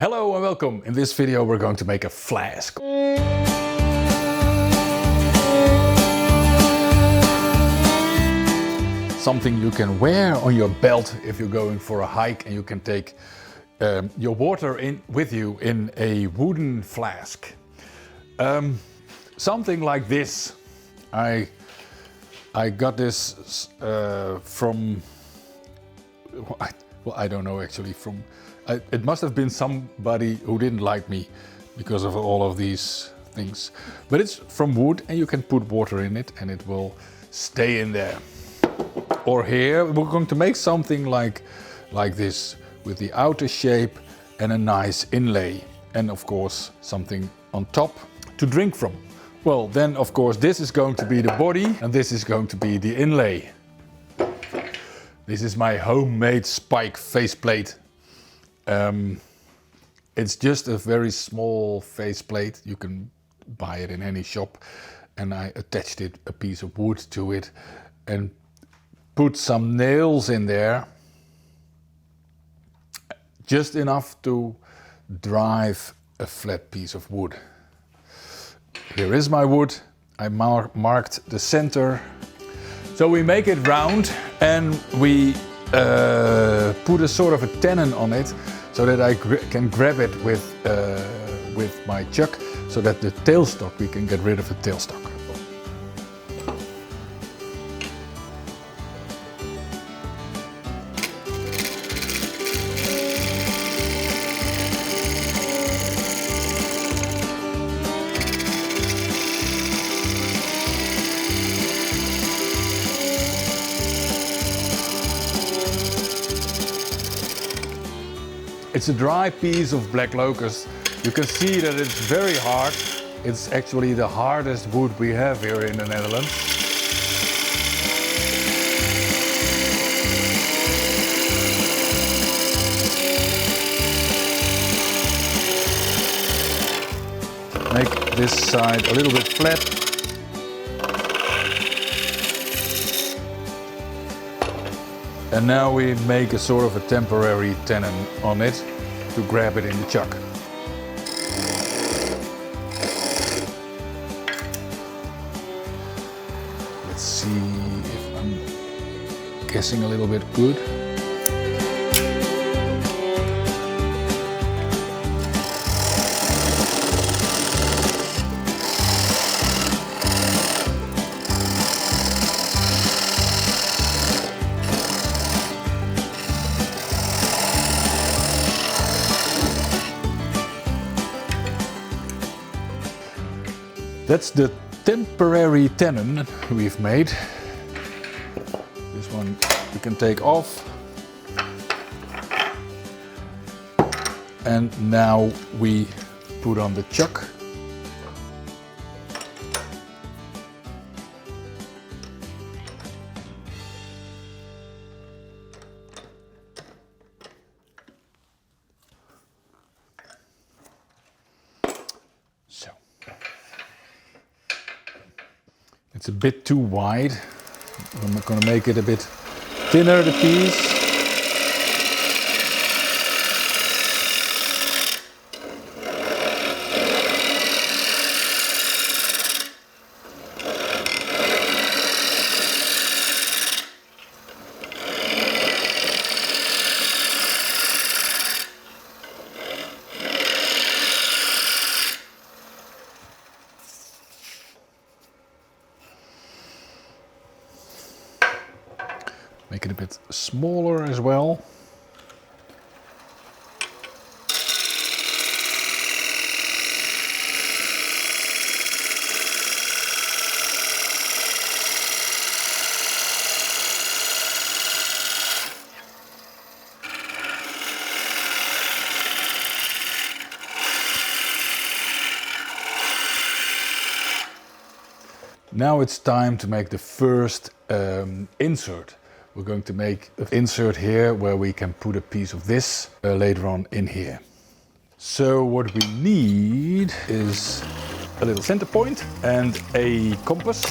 Hello and welcome. In this video we're going to make a flask. Something you can wear on your belt if you're going for a hike, and you can take your water in with you in a wooden flask. Something like this. I got this from, well, I don't know actually, it must have been somebody who didn't like me because of all of these things. But it's from wood and you can put water in it and it will stay in there. Or here we're going to make something like this, with the outer shape and a nice inlay. And of course something on top to drink from. Well, then of course this is going to be the body and this is going to be the inlay. This is my homemade spike faceplate. It's just a very small faceplate. You can buy it in any shop. And I attached a piece of wood to it and put some nails in there. Just enough to drive a flat piece of wood. Here is my wood. I marked the center. So we make it round and we put a sort of a tenon on it so that I can grab it with my chuck, so that the tailstock, we can get rid of the tailstock. It's a dry piece of black locust. You can see that it's very hard. It's actually the hardest wood we have here in the Netherlands. Make this side a little bit flat. And now we make a sort of a temporary tenon on it to grab it in the chuck. Let's see if I'm guessing a little bit good. That's the temporary tenon we've made. This one you can take off. And now we put on the chuck. So. It's a bit too wide. I'm going to make it a bit thinner, the piece. Make it a bit smaller as well. Now it's time to make the first insert. We're going to make an insert here where we can put a piece of this later on in here. So what we need is a little center point and a compass.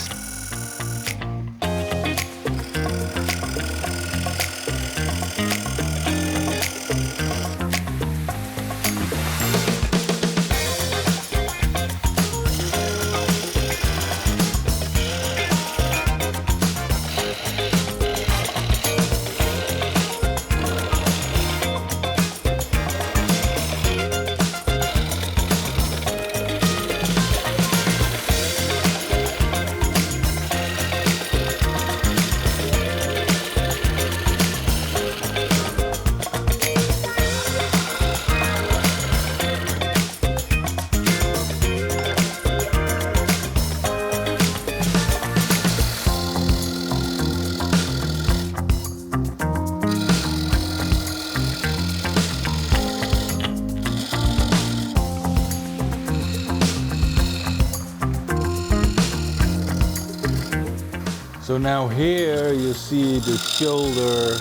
So now here you see the shoulder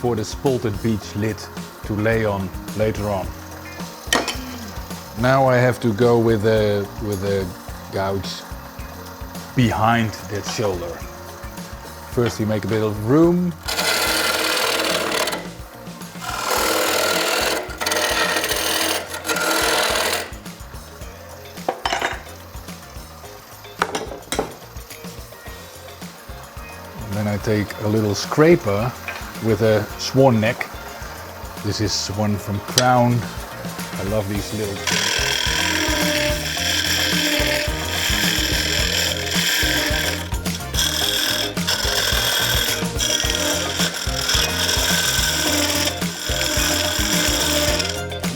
for the spalted beech lid to lay on later on. Now I have to go with a gouge behind that shoulder. First we make a bit of room. Then I take a little scraper with a swan neck. This is one from Crown. I love these little things.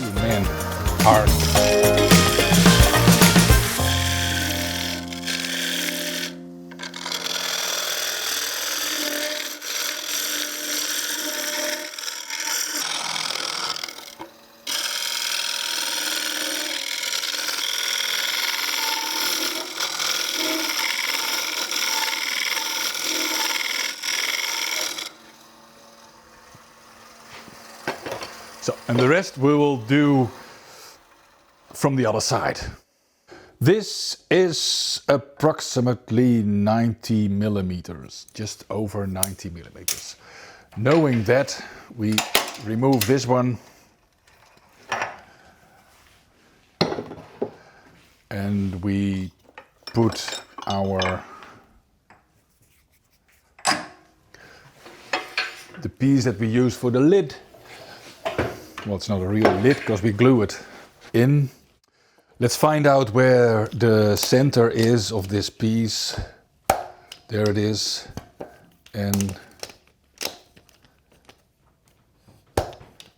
Ooh, man, hard. So, and the rest we will do from the other side. This is approximately 90 millimeters, just over 90 millimeters. Knowing that, we remove this one and we put the piece that we use for the lid. Well, it's not a real lid because we glue it in. Let's find out where the center is of this piece. There it is. And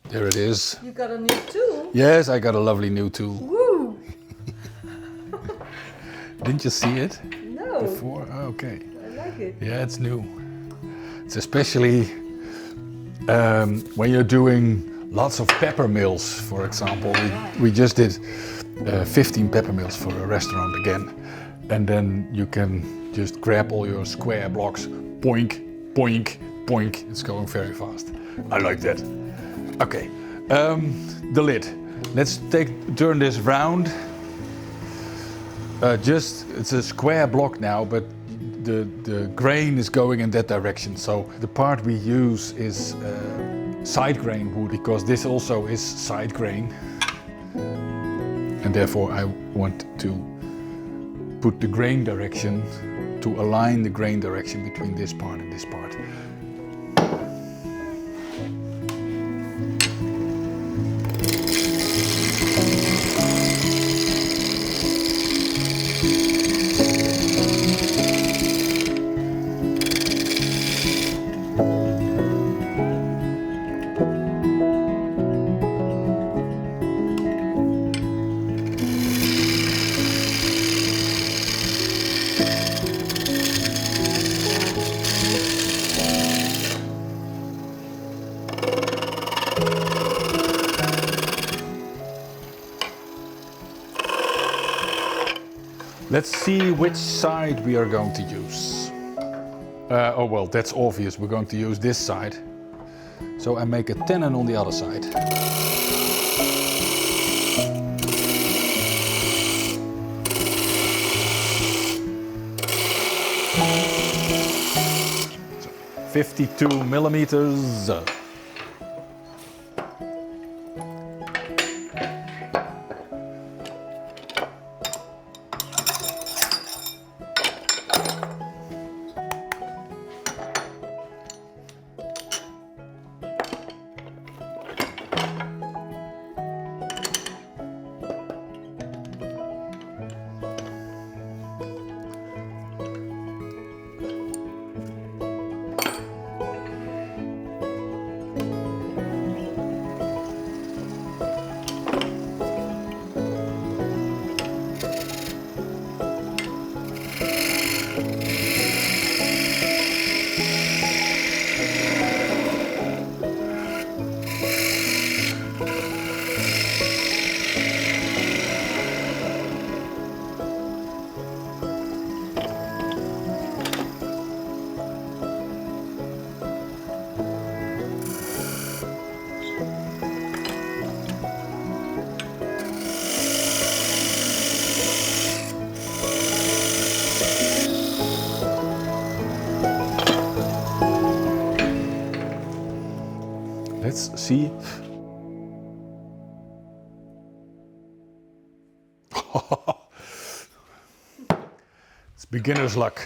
there it is. You got a new tool? Yes, I got a lovely new tool. Woo! Didn't you see it? No. Before? Oh, okay. I like it. Yeah, it's new. It's especially when you're doing lots of pepper mills, for example. We just did 15 pepper mills for a restaurant again. And then you can just grab all your square blocks, boink, boink, boink. It's going very fast. I like that. Okay, the lid. Let's turn this round. It's a square block now, but the grain is going in that direction. So the part we use is side grain wood, because this also is side grain. And therefore I want to put the grain direction, to align the grain direction between this part and this part. Let's see which side we are going to use. Oh well, that's obvious. We're going to use this side. So I make a tenon on the other side. So 52 millimeters. let's see. It's beginner's luck.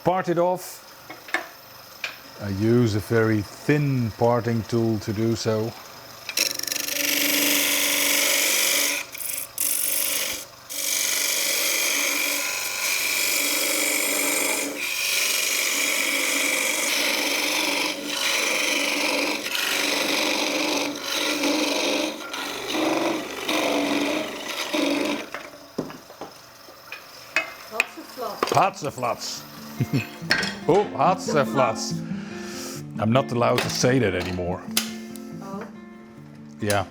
Part it off. I use a very thin parting tool to do so. Hatzeflats. Oh, hatzeflats. I'm not allowed to say that anymore. Oh. Yeah.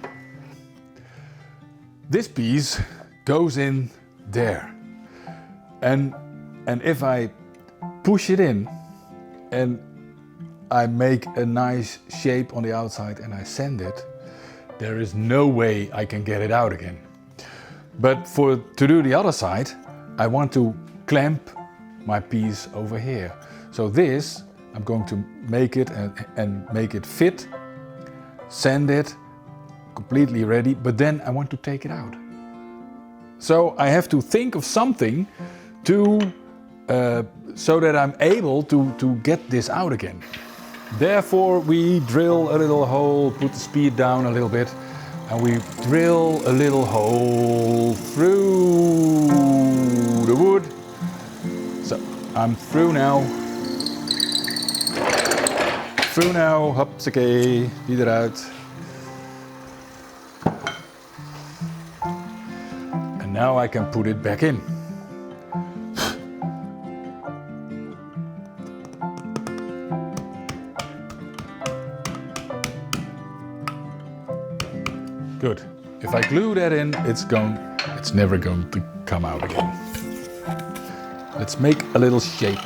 This piece goes in there. And if I push it in and I make a nice shape on the outside and I sand it, there is no way I can get it out again. But to do the other side, I want to clamp my piece over here. So this, I'm going to make it and make it fit, sand it, completely ready, but then I want to take it out. So I have to think of something so that I'm able to get this out again. Therefore we drill a little hole, put the speed down a little bit, and we drill a little hole through the wood. So I'm through now. Hupsakee, die eruit. And now I can put it back in. Good. If I glue that in, it's never going to come out again. Let's make a little shape.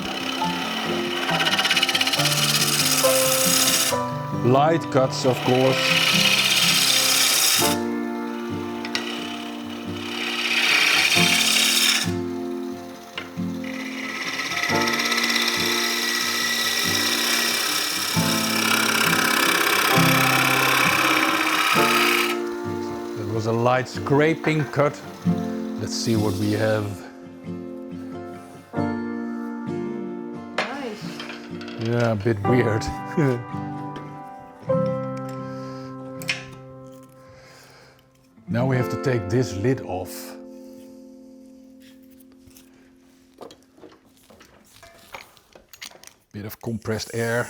Light cuts, of course. That was a light scraping cut. Let's see what we have. Nice. Yeah, a bit weird. Now we have to take this lid off. Bit of compressed air.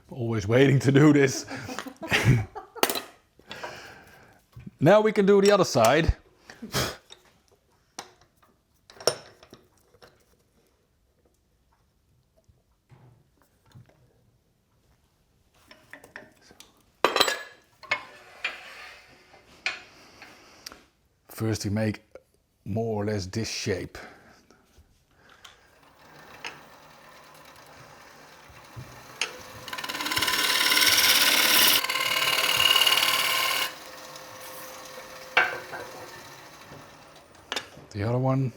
Always waiting to do this. Now we can do the other side. First we make more or less this shape. The other one.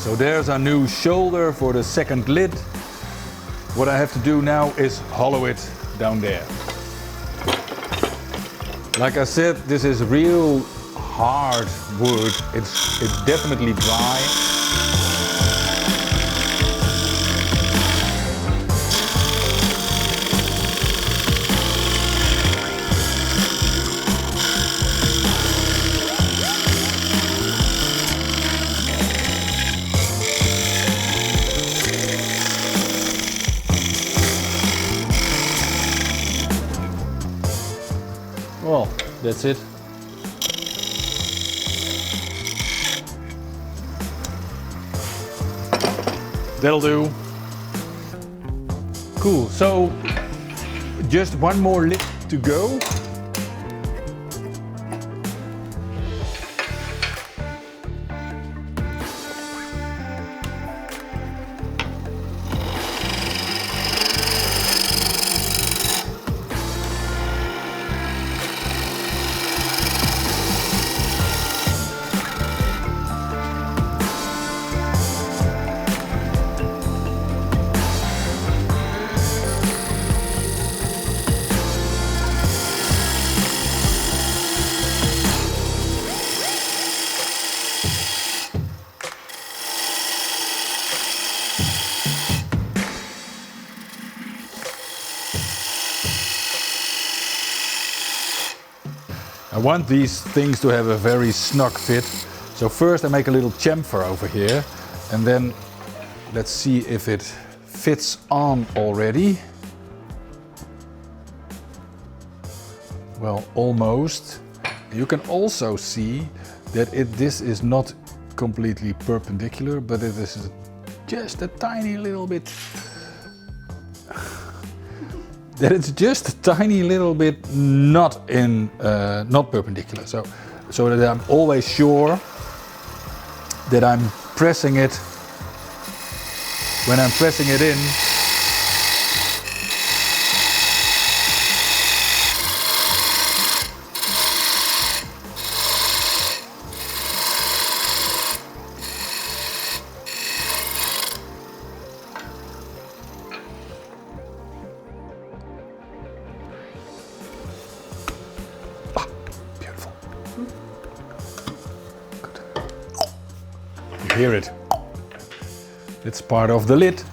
So there's our new shoulder for the second lid. What I have to do now is hollow it down there. Like I said, this is real hard wood. It's definitely dry. Well, that's it. That'll do. Cool, so just one more lid to go. I want these things to have a very snug fit. So first I make a little chamfer over here and then let's see if it fits on already. Well, almost. You can also see that this is not completely perpendicular, but it is just a tiny little bit. That it's just a tiny little bit not perpendicular. So that I'm always sure that I'm pressing it when I'm pressing it in. Hear it. It's part of the lid.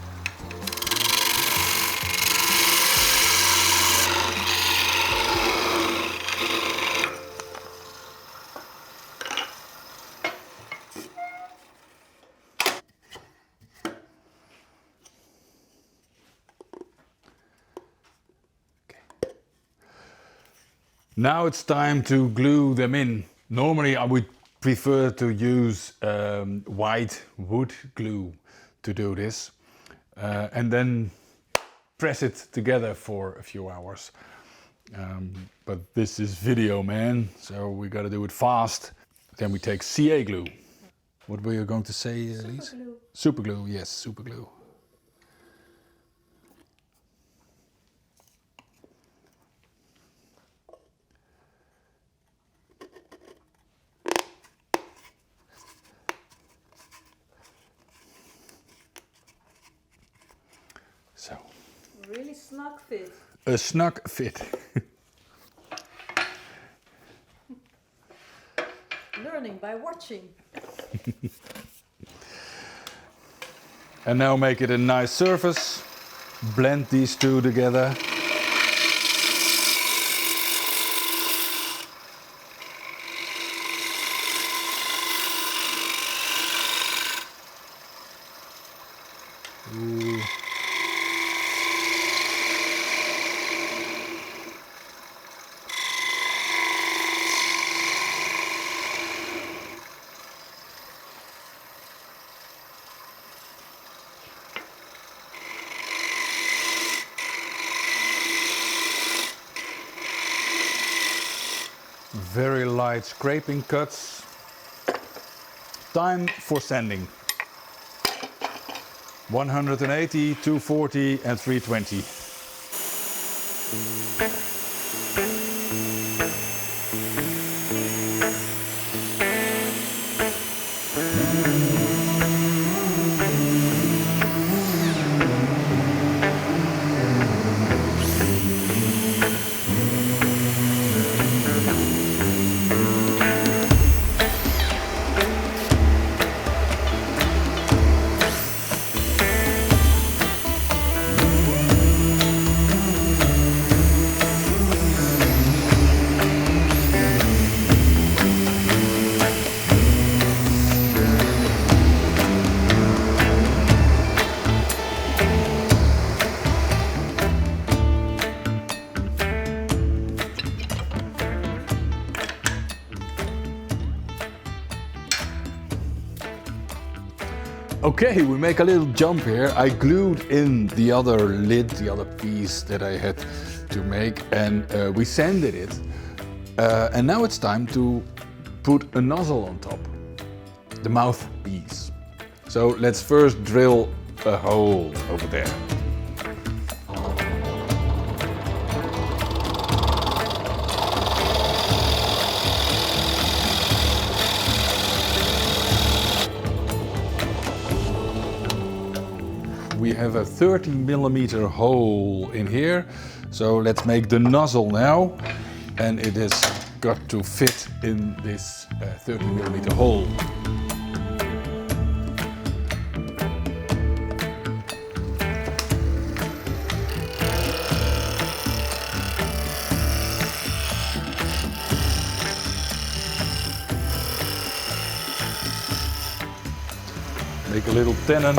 Now it's time to glue them in. Normally I would prefer to use white wood glue to do this and then press it together for a few hours. But this is video, man, so we gotta do it fast. Then we take CA glue. What were you going to say, Lise? Super glue. Super glue, yes, super glue. So. Really snug fit. A snug fit. Learning by watching. And now make it a nice surface. Blend these two together. Ooh. Very light scraping cuts. Time for sanding. 180, 240 and 320. Okay, we make a little jump here. I glued in the other lid, the other piece that I had to make, and we sanded it. And now it's time to put a nozzle on top, the mouthpiece. So let's first drill a hole over there. We have a 30mm hole in here, so let's make the nozzle now, and it has got to fit in this 30mm hole. Make a little tenon.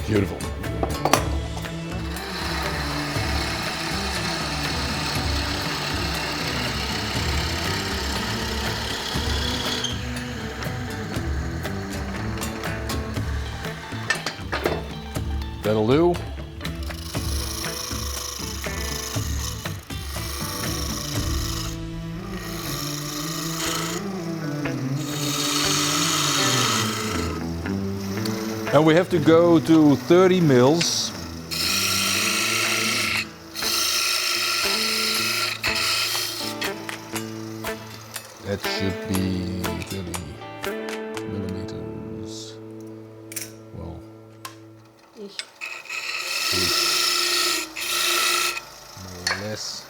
Beautiful. That'll do. And we have to go to 30 mils. That should be 30mm. Well, Ish. more or less.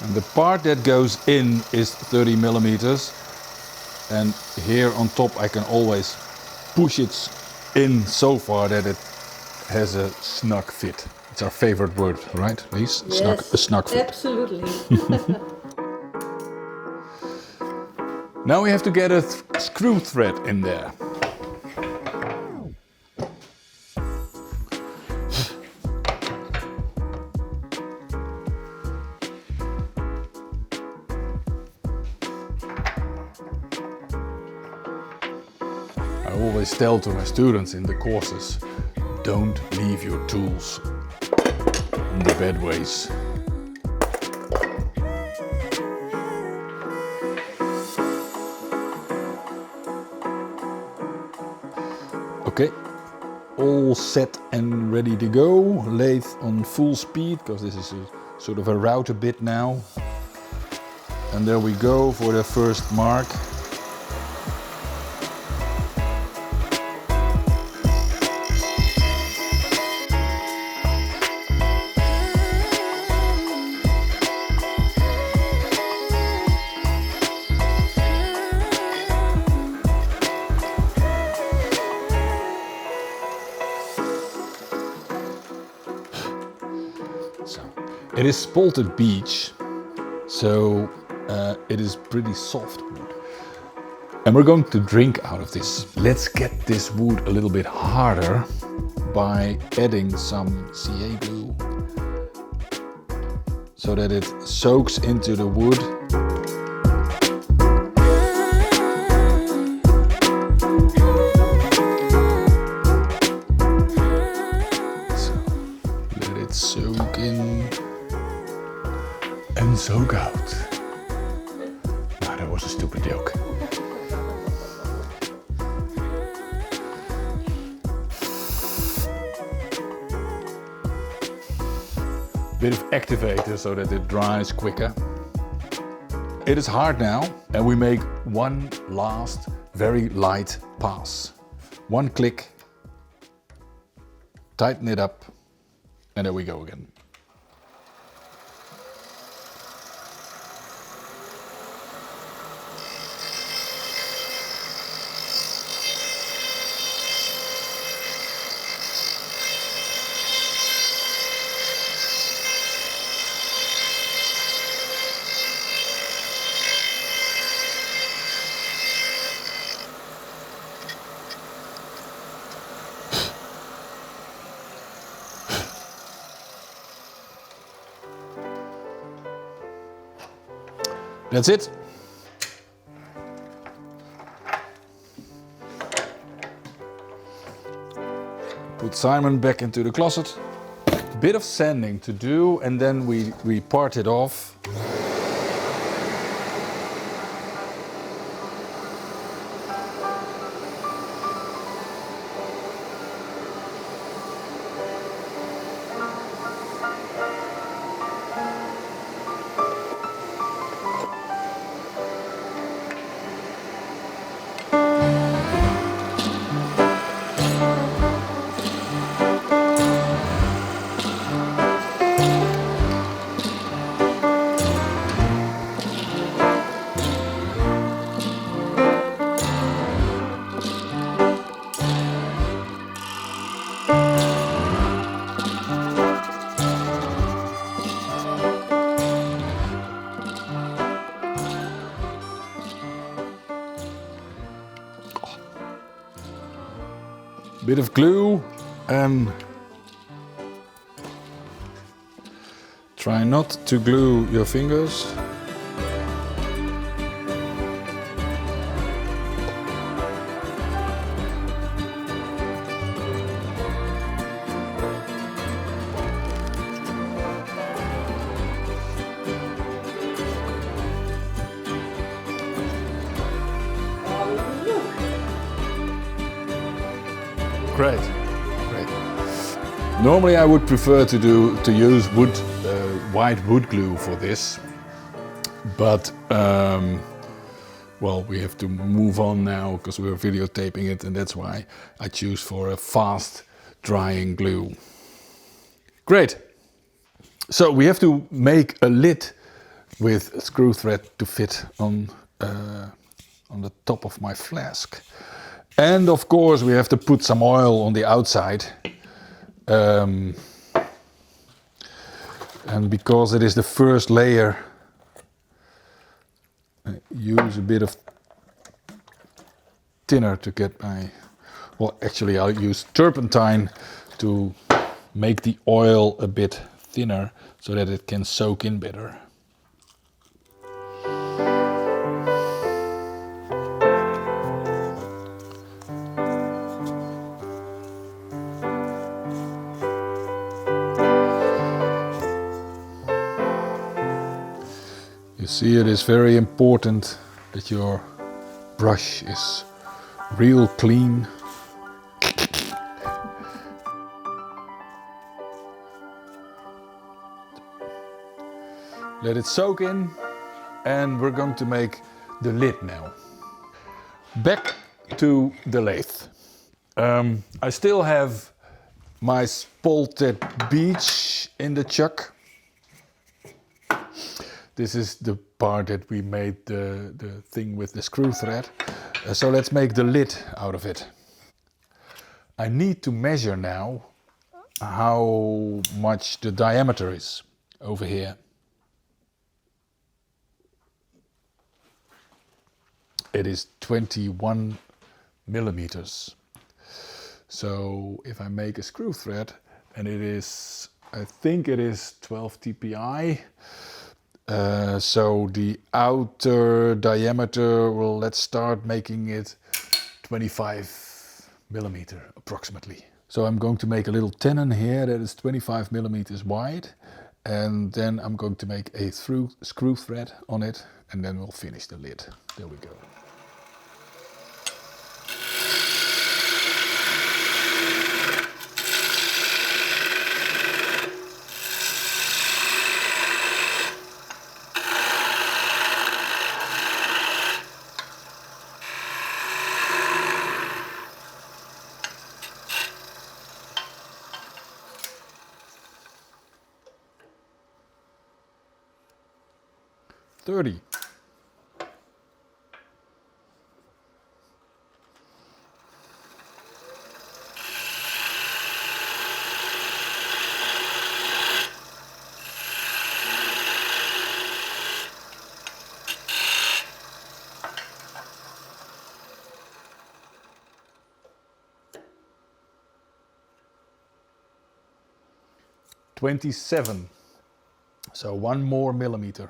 And the part that goes in is 30mm, and here on top I can always push it in so far that it has a snug fit. It's our favorite word, right, Lies? Yes, A snug fit. absolutely. Now we have to get a screw thread in there. I always tell to my students in the courses, don't leave your tools on the bedways. Okay, all set and ready to go. Lathe on full speed, because this is a sort of a router bit now. And there we go for the first mark. It is spalted beech, so it is pretty soft wood. And we're going to drink out of this. Let's get this wood a little bit harder by adding some CA glue so that it soaks into the wood. So let it soak in and soak out. Ah, that was a stupid joke. Bit of activator so that it dries quicker. It is hard now, and we make one last very light pass. One click, tighten it up, and there we go again. That's it. Put Simon back into the closet. Bit of sanding to do, and then we part it off. Bit of glue and try not to glue your fingers. Great, great. Normally I would prefer to use white wood glue for this, but well, we have to move on now because we're videotaping it, and that's why I choose for a fast drying glue. Great. So we have to make a lid with a screw thread to fit on the top of my flask. And of course we have to put some oil on the outside. And because it is the first layer, I use a bit of thinner to get my, well, actually I'll use turpentine to make the oil a bit thinner so that it can soak in better. You see, it is very important that your brush is real clean. Let it soak in, and we're going to make the lid now. Back to the lathe. I still have my spalted beech in the chuck. This is the part that we made the thing with the screw thread. So let's make the lid out of it. I need to measure now how much the diameter is over here. It is 21 millimeters. So if I make a screw thread, and it is, I think it is 12 TPI. So the outer diameter, well, let's start making it 25 millimeter approximately. So I'm going to make a little tenon here that is 25 millimeters wide, and then I'm going to make a screw thread on it, and then we'll finish the lid. There we go. $30. $27. So 1 more millimeter.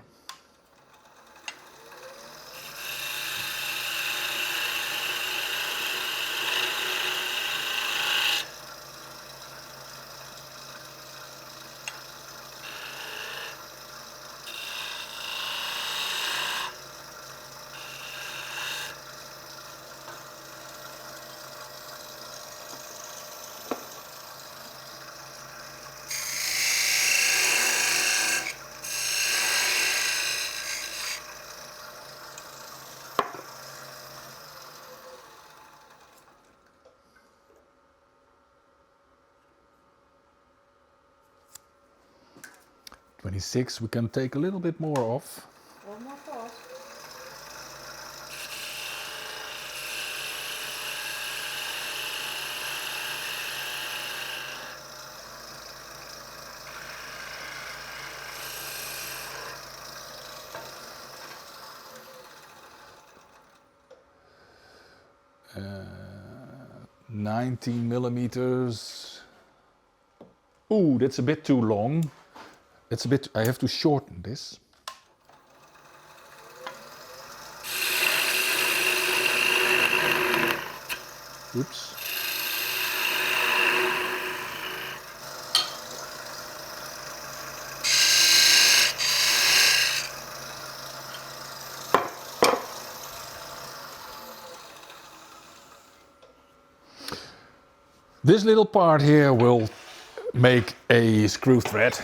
26, we can take a little bit more off. One more pause. Uh, 19 millimeters. Ooh, that's a bit too long. It's a bit, I have to shorten this. Oops. This little part here will make a screw thread.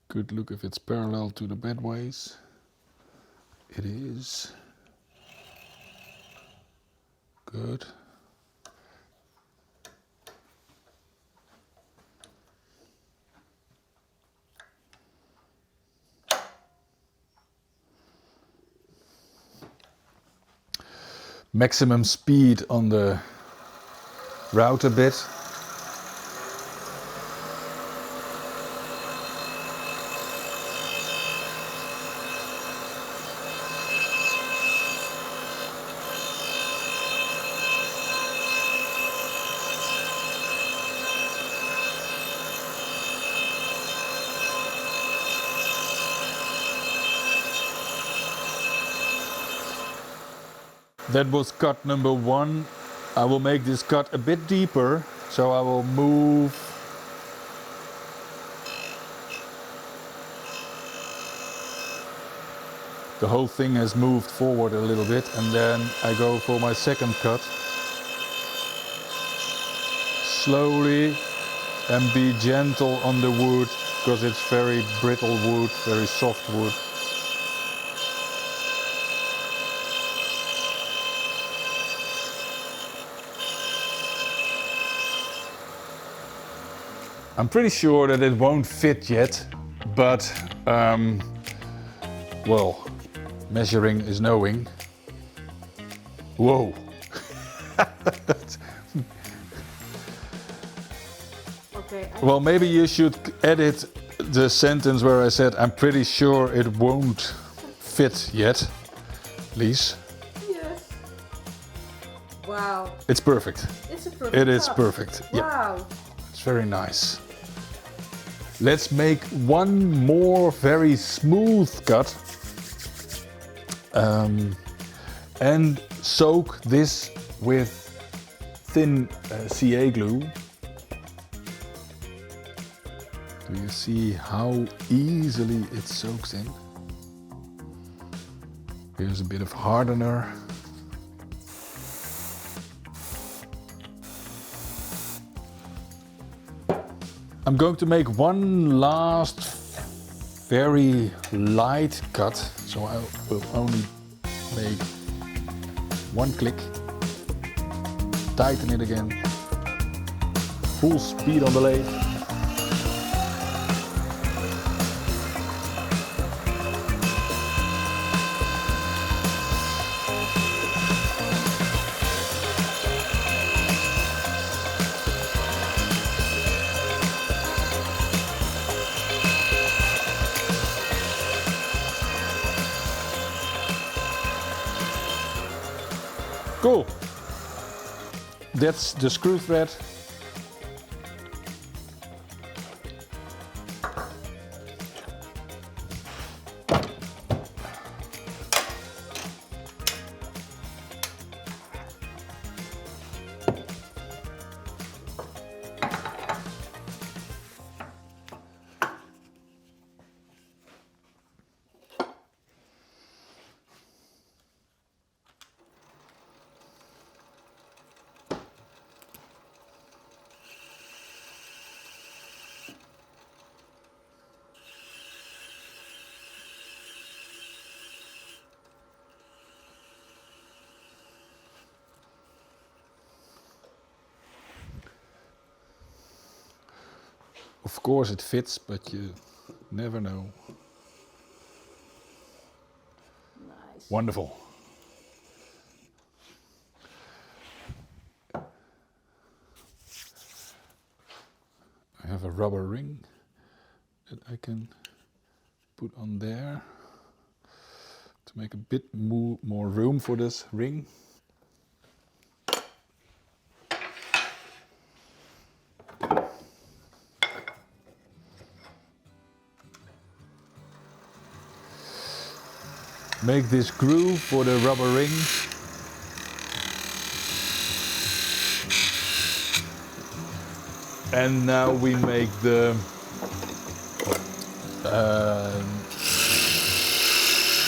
Good look if it's parallel to the bedways. It is. Good. Maximum speed on the router bit. That was cut number 1. I will make this cut a bit deeper, so I will move the whole thing has moved forward a little bit, and then I go for my second cut. Slowly, and be gentle on the wood, because it's very brittle wood, very soft wood. I'm pretty sure that it won't fit yet, but well, measuring is knowing. Whoa! Okay. Well, maybe you should edit the sentence where I said I'm pretty sure it won't fit yet, Lies. Yes. Wow. It's perfect. It's a perfect It is cut. perfect. Yeah, Wow. it's very nice. Let's make one more very smooth cut and soak this with thin CA glue. Do you see how easily it soaks in? Here's a bit of hardener. I'm going to make one last very light cut, so I will only make one click, tighten it again, full speed on the lathe. Cool. That's the screw thread. Of course it fits, but you never know. Nice. Wonderful. I have a rubber ring that I can put on there to make a bit more room for this ring. Make this groove for the rubber ring. And now we make the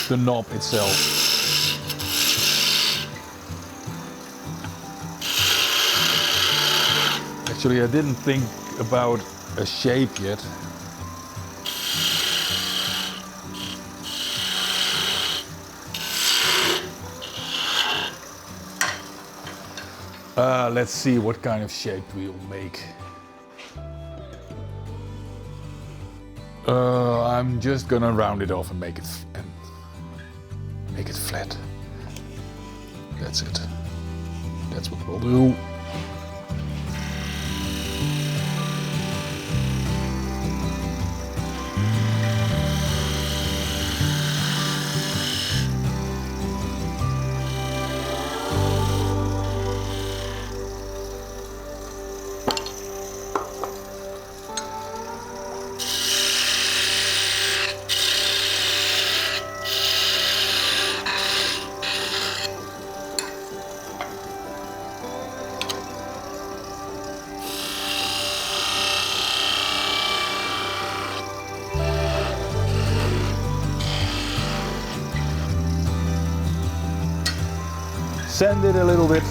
knob itself. Actually, I didn't think about a shape yet. Let's see what kind of shape we'll make. I'm just gonna round it off and make it flat. That's it. That's what we'll do. Sand it a little bit.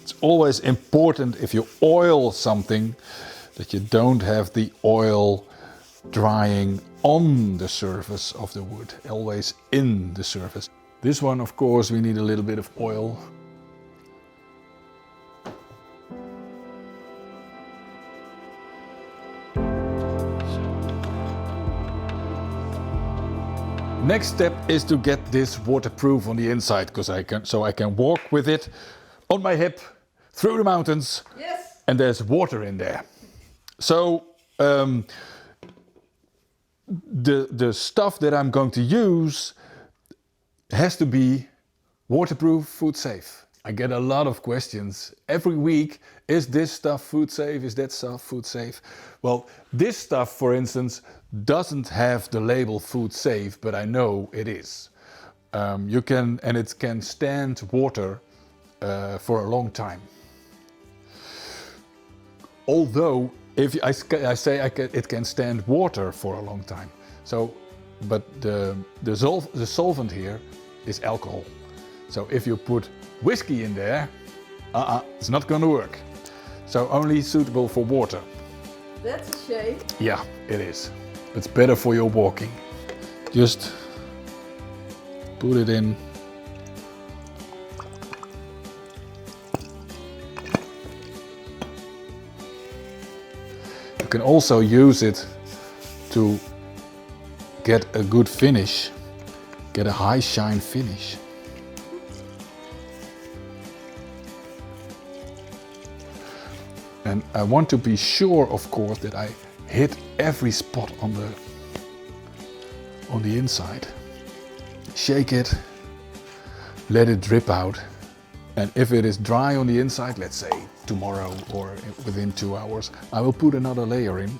It's always important if you oil something that you don't have the oil drying on the surface of the wood, always in the surface. This one, of course, we need a little bit of oil. Next step is to get this waterproof on the inside, because I can walk with it on my hip through the mountains. Yes. And there's water in there. So the stuff that I'm going to use has to be waterproof, food safe. I get a lot of questions every week. Is this stuff food safe? Is that stuff food safe? Well, this stuff, for instance, doesn't have the label food safe, but I know it is. It can stand water for a long time. Although, it can stand water for a long time. So, but the solvent here is alcohol. So if you put whiskey in there, it's not going to work. So only suitable for water. That's a shame. Yeah, it is. It's better for your walking. Just put it in. You can also use it to get a good finish. get a high shine finish. And I want to be sure, of course, that I hit every spot on the inside. Shake it, let it drip out. And if it is dry on the inside, let's say tomorrow or within 2 hours, I will put another layer in.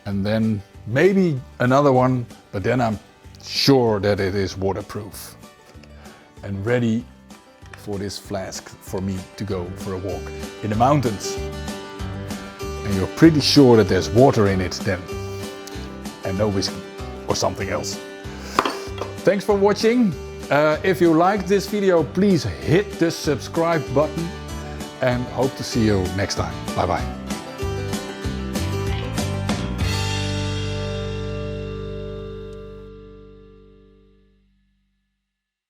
And then maybe another one, but then I'm sure that it is waterproof and ready for this flask for me to go for a walk in the mountains. And you're pretty sure that there's water in it then, and no whiskey or something else. Thanks for watching. If you liked this video, please hit the subscribe button, and hope to see you next time. Bye bye.